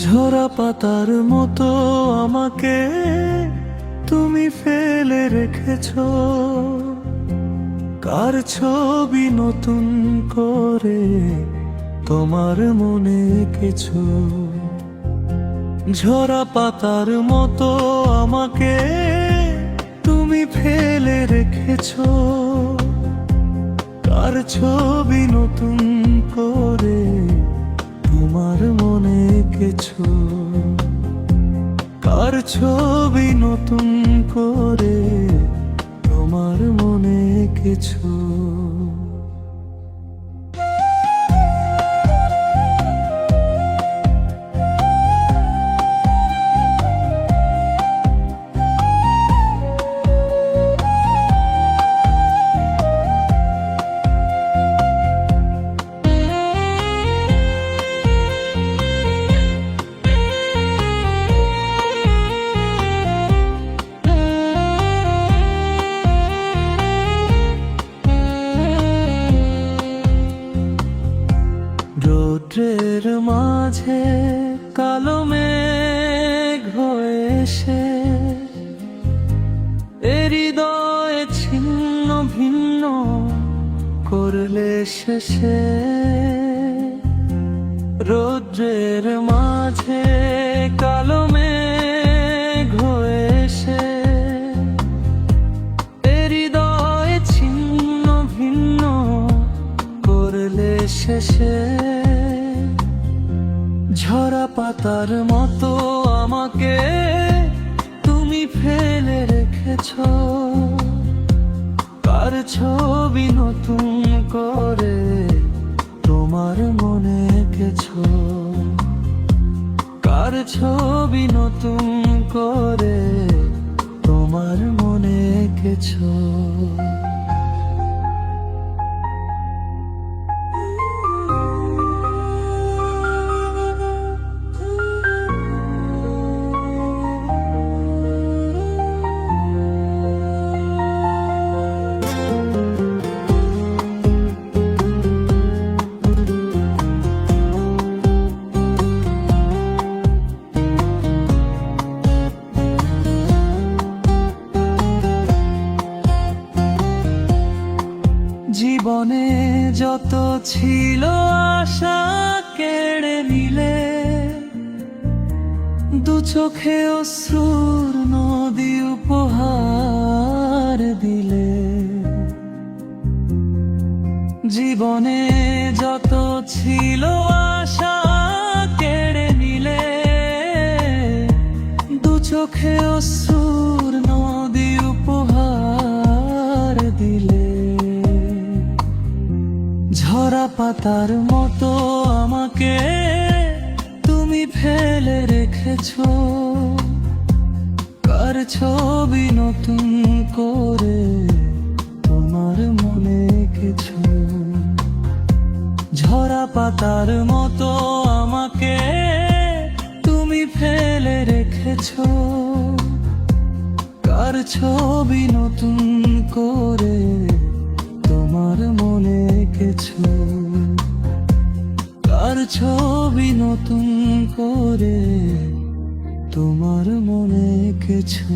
ঝরা পাতার মতো আমাকে তুমি ফেলে রেখেছো, কার ছবি নতুন করে তোমার মনে এঁকেছো। ঝরা পাতার মতো আমাকে তুমি ফেলে রেখেছো, কার ছবি নতুন করে তোমার মনে এঁকেছো। কার ছবি নতুন করে তোমার মনে এঁকেছো। রৌদ্রের মাঝে কালো মেঘ হয়ে এসে হৃদয়ে ছিন্ন ভিন্ন করলে শেষে। রৌদ্রের মাঝে কালো মেঘ হয়ে এসে হৃদয়ে ছিন্ন ভিন্ন করলে শেষে। ঝরা পাতার মতো আমাকে তুমি ফেলে রেখেছো, কার ছবি নতুন করে তোমার মনে এঁকেছো। কার ছবি নতুন করে তোমার মনে এঁকেছো। জীবনে যত ছিল আশা কেড়ে নিলে, দু চোখে অশ্রুর নদী উপহার দিলে। জীবনে যত ছিল আশা কেড়ে নিলে, দু চোখে অশ্রুর নদী উপহার দিলে। ঝরা পাতার মতো আমাকে তুমি ফেলে রেখেছো, কার ছবি নতুন করে তোমার মনে এঁকেছো। ঝরা পাতার মতো আমাকে তুমি ফেলে রেখেছো, কার ছবি নতুন করে তোমার মনে এঁকেছো। কার ছবি নতুন করে তোমার মনে এঁকেছো।